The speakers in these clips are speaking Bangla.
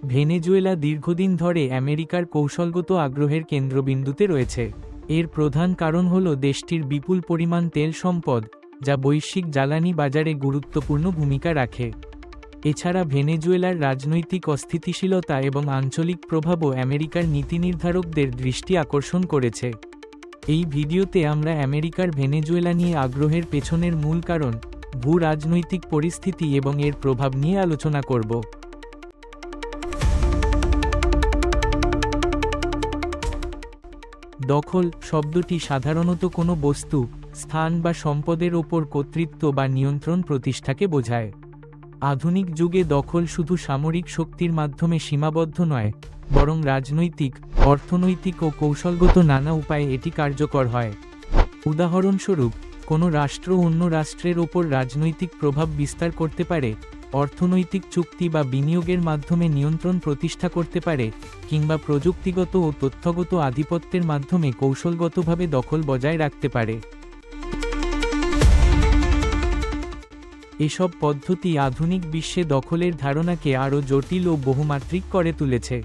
ভেনেজুয়েলা দীর্ঘদিন ধরে আমেরিকার কৌশলগত আগ্রহের কেন্দ্রবিন্দুতে রয়েছে। এর প্রধান কারণ হল দেশটির বিপুল পরিমাণ তেল সম্পদ, যা বৈশ্বিক জ্বালানি বাজারে গুরুত্বপূর্ণ ভূমিকা রাখে। এছাড়া ভেনেজুয়েলার রাজনৈতিক অস্থিতিশীলতা এবং আঞ্চলিক প্রভাবও আমেরিকার নীতিনির্ধারকদের দৃষ্টি আকর্ষণ করেছে। এই ভিডিওতে আমরা আমেরিকার ভেনেজুয়েলা নিয়ে আগ্রহের পেছনের মূল কারণ, ভূ-রাজনৈতিক পরিস্থিতি এবং এর প্রভাব নিয়ে আলোচনা করব। দখল শব্দটি সাধারণত কোনো বস্তু, স্থান বা সম্পদের ওপর কর্তৃত্ব বা নিয়ন্ত্রণ প্রতিষ্ঠাকে বোঝায়। আধুনিক যুগে দখল শুধু সামরিক শক্তির মাধ্যমে সীমাবদ্ধ নয়, বরং রাজনৈতিক, অর্থনৈতিক ও কৌশলগত নানা উপায়ে এটি কার্যকর হয়। উদাহরণস্বরূপ, কোনো রাষ্ট্র অন্য রাষ্ট্রের ওপর রাজনৈতিক প্রভাব বিস্তার করতে পারে, অর্থনৈতিক চুক্তি বা বিনিয়োগের মাধ্যমে নিয়ন্ত্রণ প্রতিষ্ঠা করতে পারে, কিংবা প্রযুক্তিগত ও তথ্যগত আধিপত্যের মাধ্যমে কৌশলগতভাবে দখল বজায় রাখতে পারে। এসব পদ্ধতি আধুনিক বিশ্বে দখলের ধারণাকে আরও জটিল ও বহুমাত্রিক করে তুলেছে।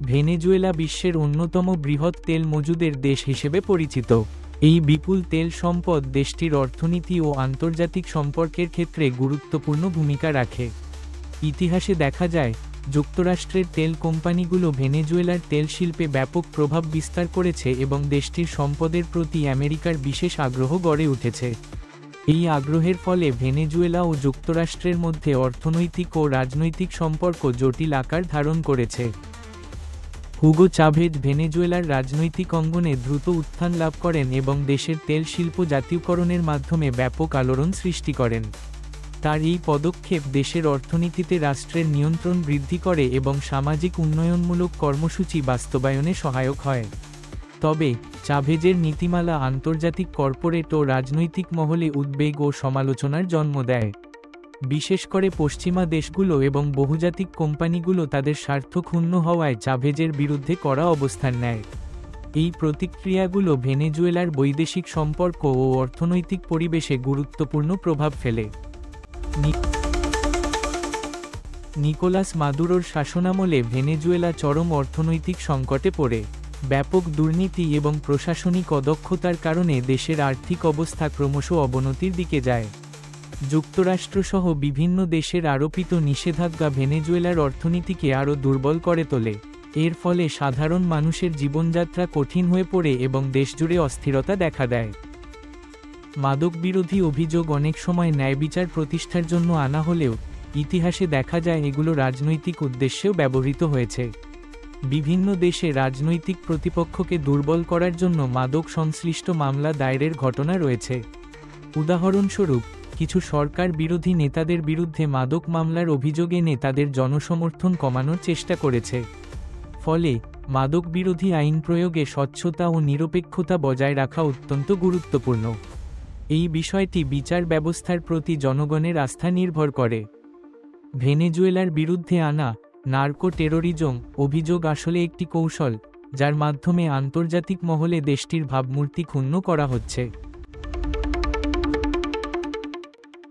ভেনেজুয়েলা বিশ্বের অন্যতম বৃহৎ তেল মজুদের দেশ হিসেবে পরিচিত। এই বিপুল তেল সম্পদ দেশটির অর্থনীতি ও আন্তর্জাতিক সম্পর্কের ক্ষেত্রে গুরুত্বপূর্ণ ভূমিকা রাখে। ইতিহাসে দেখা যায়, যুক্তরাষ্ট্রের তেল কোম্পানিগুলো ভেনেজুয়েলার তেল শিল্পে ব্যাপক প্রভাব বিস্তার করেছে এবং দেশটির সম্পদের প্রতি আমেরিকার বিশেষ আগ্রহ গড়ে উঠেছে। এই আগ্রহের ফলে ভেনেজুয়েলা ও যুক্তরাষ্ট্রের মধ্যে অর্থনৈতিক ও রাজনৈতিক সম্পর্ক জটিল আকার ধারণ করেছে। হুগো চাভেজ ভেনেজুয়েলার রাজনৈতিক অঙ্গনে দ্রুত উত্থান লাভ করেন এবং দেশের তেল শিল্প জাতীয়করণের মাধ্যমে ব্যাপক আলোড়ন সৃষ্টি করেন। তার এই পদক্ষেপ দেশের অর্থনীতিতে রাষ্ট্রের নিয়ন্ত্রণ বৃদ্ধি করে এবং সামাজিক উন্নয়নমূলক কর্মসূচি বাস্তবায়নে সহায়ক হয়। তবে, চাভেজের নীতিমালা আন্তর্জাতিক কর্পোরেট ও রাজনৈতিক মহলে উদ্বেগ ও সমালোচনার জন্ম দেয়। বিশেষ করে পশ্চিমা দেশগুলো এবং বহুজাতিক কোম্পানিগুলো তাদের স্বার্থ ক্ষুণ্ণ হওয়ায় চাভেজের বিরুদ্ধে কড়া অবস্থান নেয়। এই প্রতিক্রিয়াগুলো ভেনেজুয়েলার বৈদেশিক সম্পর্ক ও অর্থনৈতিক পরিবেশে গুরুত্বপূর্ণ প্রভাব ফেলে। নিকোলাস মাদুরোর শাসনামলে ভেনেজুয়েলা চরম অর্থনৈতিক সংকটে পড়ে। ব্যাপক দুর্নীতি এবং প্রশাসনিক অদক্ষতার কারণে দেশের আর্থিক অবস্থা ক্রমশ অবনতির দিকে যায়। যুক্তরাষ্ট্রসহ বিভিন্ন দেশের আরোপিত নিষেধাজ্ঞা ভেনেজুয়েলার অর্থনীতিকে আরও দুর্বল করে তোলে। এর ফলে সাধারণ মানুষের জীবনযাত্রা কঠিন হয়ে পড়ে এবং দেশজুড়ে অস্থিরতা দেখা দেয়। মাদক বিরোধী অভিযোগ অনেক সময় ন্যায়বিচার প্রতিষ্ঠার জন্য আনা হলেও, ইতিহাসে দেখা যায় এগুলো রাজনৈতিক উদ্দেশ্যেও ব্যবহৃত হয়েছে। বিভিন্ন দেশে রাজনৈতিক প্রতিপক্ষকে দুর্বল করার জন্য মাদক সংশ্লিষ্ট মামলা দায়েরের ঘটনা রয়েছে। উদাহরণস্বরূপ, কিছু সরকার বিরোধী নেতাদের বিরুদ্ধে মাদক মামলার অভিযোগ এনে তাদের জনসমর্থন কমানোর চেষ্টা করেছে। ফলে, মাদক বিরোধী আইন প্রয়োগে স্বচ্ছতা ও নিরপেক্ষতা বজায় রাখা অত্যন্ত গুরুত্বপূর্ণ। এই বিষয়টি বিচার ব্যবস্থার প্রতি জনগণের আস্থা নির্ভর করে। ভেনেজুয়েলার বিরুদ্ধে আনা নার্কো টেরোরিজম অভিযোগ আসলে একটি কৌশল, যার মাধ্যমে আন্তর্জাতিক মহলে দেশটির ভাবমূর্তি ক্ষুণ্ণ করা হচ্ছে।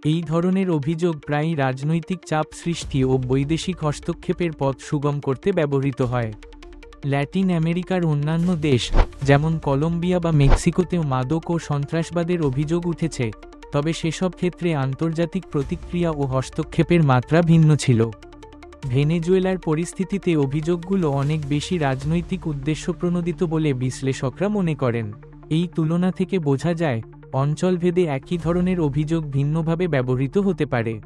এই ধরনের অভিযোগ প্রায়ই রাজনৈতিক চাপ সৃষ্টি ও বৈদেশিক হস্তক্ষেপের পথ সুগম করতে ব্যবহৃত হয়। ল্যাটিন আমেরিকার অন্যান্য দেশ, যেমন কলম্বিয়া বা মেক্সিকোতেও মাদক ও সন্ত্রাসবাদের অভিযোগ উঠেছে, তবে সেসব ক্ষেত্রে আন্তর্জাতিক প্রতিক্রিয়া ও হস্তক্ষেপের মাত্রা ভিন্ন ছিল। ভেনেজুয়েলার পরিস্থিতিতে অভিযোগগুলো অনেক বেশি রাজনৈতিক উদ্দেশ্যপ্রণোদিত বলে বিশ্লেষকরা মনে করেন। এই তুলনা থেকে বোঝা যায়, অঞ্চলভেদে একই ধরনের অভিযোগ ভিন্নভাবে ব্যবহৃত হতে পারে।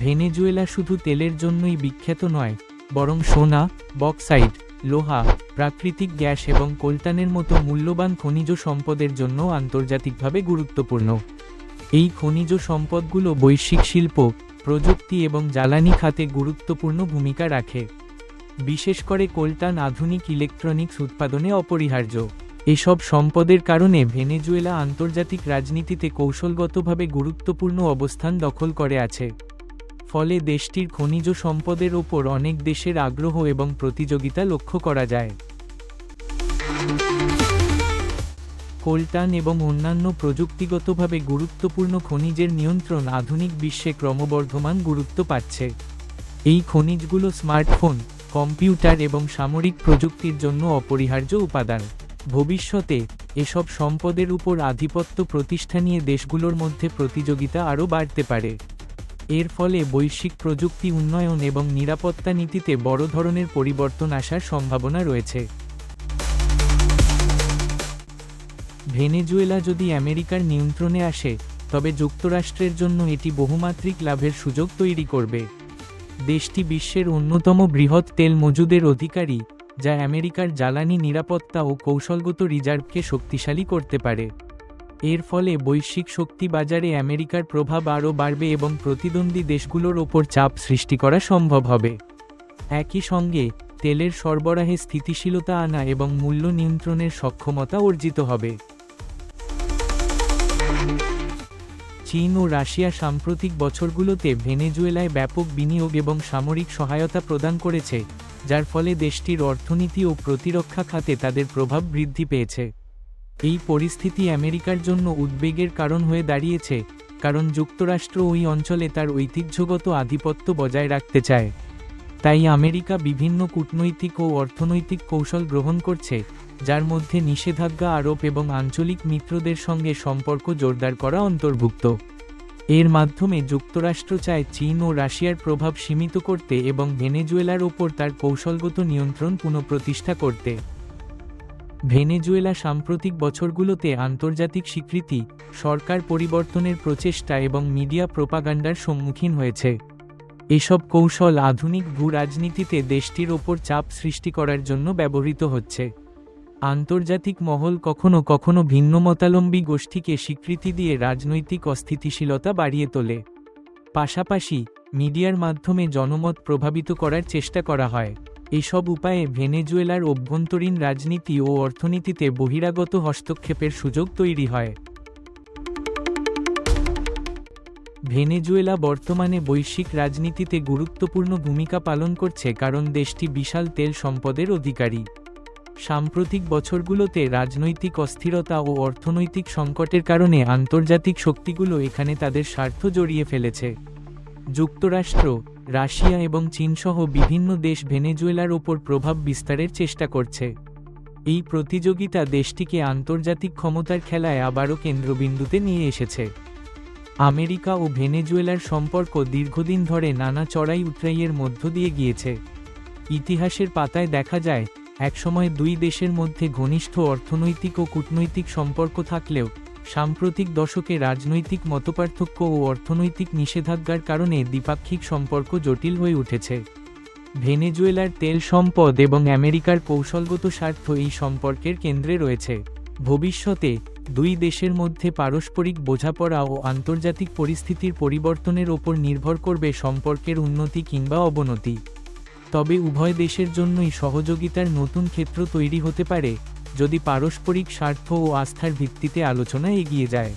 ভেনেজুয়েলা শুধু তেলের জন্যই বিখ্যাত নয়, বরং সোনা, বক্সাইট, লোহা, প্রাকৃতিক গ্যাস এবং কোলটানের মতো মূল্যবান খনিজ সম্পদের জন্য আন্তর্জাতিকভাবে গুরুত্বপূর্ণ। এই খনিজ সম্পদগুলো বৈশ্বিক শিল্প, প্রযুক্তি এবং জ্বালানি খাতে গুরুত্বপূর্ণ ভূমিকা রাখে। বিশেষ করে কোলটান আধুনিক ইলেকট্রনিক্স উৎপাদনে অপরিহার্য। এসব সম্পদের কারণে ভেনেজুয়েলা আন্তর্জাতিক রাজনীতিতে কৌশলগতভাবে গুরুত্বপূর্ণ অবস্থান দখল করে আছে। ফলে দেশটির খনিজ সম্পদের ওপর অনেক দেশের আগ্রহ এবং প্রতিযোগিতা লক্ষ্য করা যায়। কোলটান এবং অন্যান্য প্রযুক্তিগতভাবে গুরুত্বপূর্ণ খনিজের নিয়ন্ত্রণ আধুনিক বিশ্বে ক্রমবর্ধমান গুরুত্ব পাচ্ছে। এই খনিজগুলো স্মার্টফোন, কম্পিউটার এবং সামরিক প্রযুক্তির জন্য অপরিহার্য উপাদান। ভবিষ্যতে এসব সম্পদের উপর আধিপত্য প্রতিষ্ঠা নিয়ে দেশগুলোর মধ্যে প্রতিযোগিতা আরও বাড়তে পারে। এর ফলে বৈশ্বিক প্রযুক্তি উন্নয়ন এবং নিরাপত্তা নীতিতে বড় ধরনের পরিবর্তন আসার সম্ভাবনা রয়েছে। ভেনেজুয়েলা যদি আমেরিকার নিয়ন্ত্রণে আসে, তবে যুক্তরাষ্ট্রের জন্য এটি বহুমাত্রিক লাভের সুযোগ তৈরি করবে। দেশটি বিশ্বের অন্যতম বৃহৎ তেল মজুদের অধিকারী, যা আমেরিকার জ্বালানি নিরাপত্তা ও কৌশলগত রিজার্ভকে শক্তিশালী করতে পারে। এর ফলে বৈশ্বিক শক্তি বাজারে আমেরিকার প্রভাব আরও বাড়বে এবং প্রতিদ্বন্দ্বী দেশগুলোর ওপর চাপ সৃষ্টি করা সম্ভব হবে। একই সঙ্গে তেলের সরবরাহে স্থিতিশীলতা আনা এবং মূল্য নিয়ন্ত্রণের সক্ষমতা অর্জিত হবে। চীন ও রাশিয়া সাম্প্রতিক বছরগুলোতে ভেনেজুয়েলায় ব্যাপক বিনিয়োগ এবং সামরিক সহায়তা প্রদান করেছে, যার ফলে দেশটির অর্থনীতি ও প্রতিরক্ষা খাতে তাদের প্রভাব বৃদ্ধি পেয়েছে। এই পরিস্থিতি আমেরিকার জন্য উদ্বেগের কারণ হয়ে দাঁড়িয়েছে, কারণ যুক্তরাষ্ট্র ওই অঞ্চলে তার ঐতিহ্যগত আধিপত্য বজায় রাখতে চায়। তাই আমেরিকা বিভিন্ন কূটনৈতিক ও অর্থনৈতিক কৌশল গ্রহণ করছে, যার মধ্যে নিষেধাজ্ঞা আরোপ এবং আঞ্চলিক মিত্রদের সঙ্গে সম্পর্ক জোরদার করা অন্তর্ভুক্ত। এর মাধ্যমে যুক্তরাষ্ট্র চায় চীন ও রাশিয়ার প্রভাব সীমিত করতে এবং ভেনেজুয়েলার ওপর তার কৌশলগত নিয়ন্ত্রণ পুনঃপ্রতিষ্ঠা করতে। ভেনেজুয়েলা সাম্প্রতিক বছরগুলোতে আন্তর্জাতিক স্বীকৃতি, সরকার পরিবর্তনের প্রচেষ্টা এবং মিডিয়া প্রোপাগান্ডার সম্মুখীন হয়েছে। এসব কৌশল আধুনিক ভূ-রাজনীতিতে দেশটির ওপর চাপ সৃষ্টি করার জন্য ব্যবহৃত হচ্ছে। আন্তর্জাতিক মহল কখনো কখনো ভিন্নমতাবলম্বী গোষ্ঠীকে স্বীকৃতি দিয়ে রাজনৈতিক অস্থিতিশীলতা বাড়িয়ে তোলে। পাশাপাশি মিডিয়ার মাধ্যমে জনমত প্রভাবিত করার চেষ্টা করা হয়। এসব উপায়ে ভেনেজুয়েলার অভ্যন্তরীণ রাজনীতি ও অর্থনীতিতে বহিরাগত হস্তক্ষেপের সুযোগ তৈরি হয়। ভেনেজুয়েলা বর্তমানে বৈশ্বিক রাজনীতিতে গুরুত্বপূর্ণ ভূমিকা পালন করছে কারণ দেশটি বিশাল তেল সম্পদের অধিকারী। সাম্প্রতিক বছরগুলোতে রাজনৈতিক অস্থিরতা ও অর্থনৈতিক সংকটের কারণে আন্তর্জাতিক শক্তিগুলো এখানে তাদের স্বার্থ জড়িয়ে ফেলেছে। যুক্তরাষ্ট্র, রাশিয়া এবং চীনসহ বিভিন্ন দেশ ভেনেজুয়েলার ওপর প্রভাব বিস্তারের চেষ্টা করছে। এই প্রতিযোগিতা দেশটিকে আন্তর্জাতিক ক্ষমতার খেলায় আবারও কেন্দ্রবিন্দুতে নিয়ে এসেছে। আমেরিকা ও ভেনেজুয়েলার সম্পর্ক দীর্ঘদিন ধরে নানা চড়াই উতরাইয়ের মধ্য দিয়ে গিয়েছে। ইতিহাসের পাতায় দেখা যায়, একসময় দুই দেশের মধ্যে ঘনিষ্ঠ অর্থনৈতিক ও কূটনৈতিক সম্পর্ক থাকলেও সাম্প্রতিক দশকে রাজনৈতিক মতপার্থক্য ও অর্থনৈতিক নিষেধাজ্ঞার কারণে দ্বিপাক্ষিক সম্পর্ক জটিল হয়ে উঠেছে। ভেনেজুয়েলার তেল সম্পদ এবং আমেরিকার কৌশলগত স্বার্থ এই সম্পর্কের কেন্দ্রে রয়েছে। ভবিষ্যতে দুই দেশের মধ্যে পারস্পরিক বোঝাপড়া ও আন্তর্জাতিক পরিস্থিতির পরিবর্তনের ওপর নির্ভর করবে সম্পর্কের উন্নতি কিংবা অবনতি। তবে উভয় দেশের জন্যই সহযোগিতার নতুন ক্ষেত্র তৈরি হতে পারে, যদি পারস্পরিক স্বার্থ ও আস্থার ভিত্তিতে আলোচনা এগিয়ে যায়।